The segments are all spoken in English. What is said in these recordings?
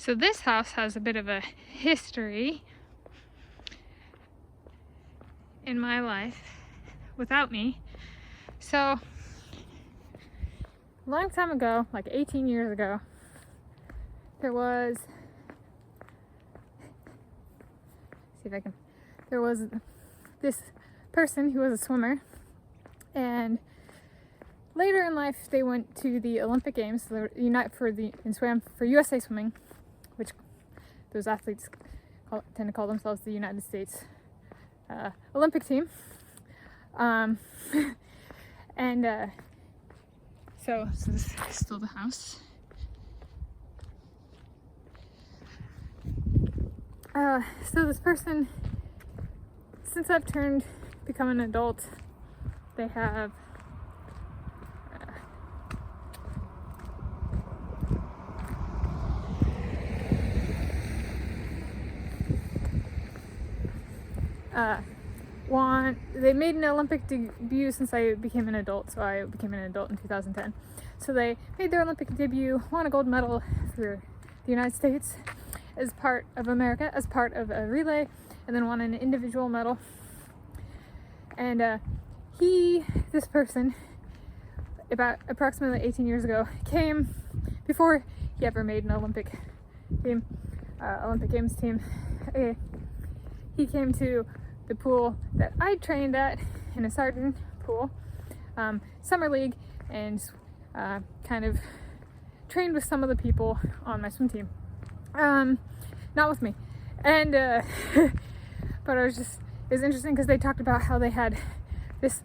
So this house has a bit of a history in my life without me. So a long time ago, like 18 years ago, there was this person who was a swimmer, and later in life they went to the Olympic Games, and swam for USA Swimming, which those athletes tend to call themselves the United States Olympic team. So this is still the house. So this person, since I've become an adult, they have they made an Olympic debut since I became an adult, so I became an adult in 2010. So they made their Olympic debut, won a gold medal for the United States as part of America, as part of a relay, and then won an individual medal. And this person, about approximately 18 years ago, came, before he ever made an Olympic Games team, he came to the pool that I trained at, in a Sargent pool, summer league, and kind of trained with some of the people on my swim team. Not with me. And but it was interesting because they talked about how they had this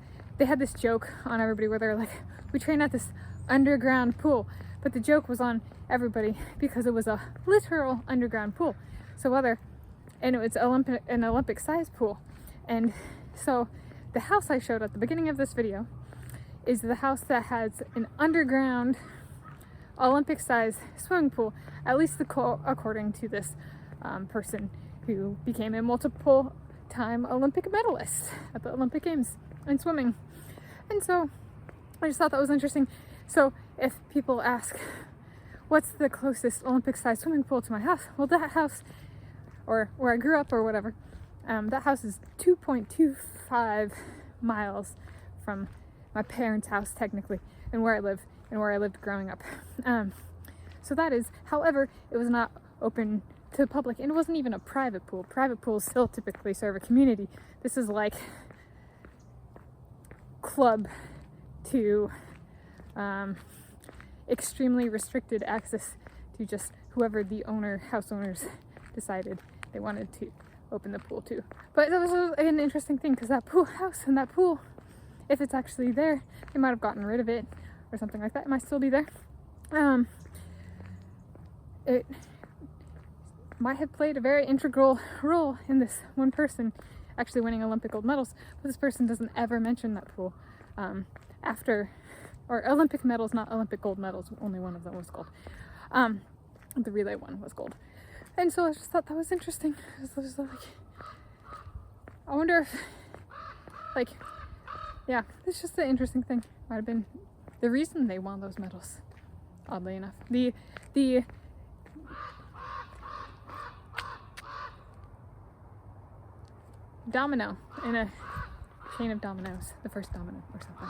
joke on everybody where they're like, we train at this underground pool, but the joke was on everybody because it was a literal underground pool. And it was an Olympic size pool. And so the house I showed at the beginning of this video is the house that has an underground Olympic size swimming pool, at least according to this person who became a multiple time Olympic medalist at the Olympic Games in swimming. And so I just thought that was interesting. So if people ask, what's the closest Olympic size swimming pool to my house? Well, that house, or where I grew up or whatever, that house is 2.25 miles from my parents' house technically, and where I lived growing up. So that is, however, it was not open to the public, and it wasn't even a private pool. Private pools still typically serve a community. This is like club to extremely restricted access to just whoever the house owners decided they wanted to open the pool to. But that was an interesting thing, because that house and that pool, if it's actually there, they might have gotten rid of it or something like that. It might still be there. It might have played a very integral role in this one person actually winning Olympic gold medals, but this person doesn't ever mention that pool or Olympic medals, not Olympic gold medals. Only one of them was gold. The relay one was gold. And so I just thought that was interesting. I wonder if, it's just an interesting thing. Might have been the reason they won those medals, oddly enough. The domino in a chain of dominoes, the first domino or something.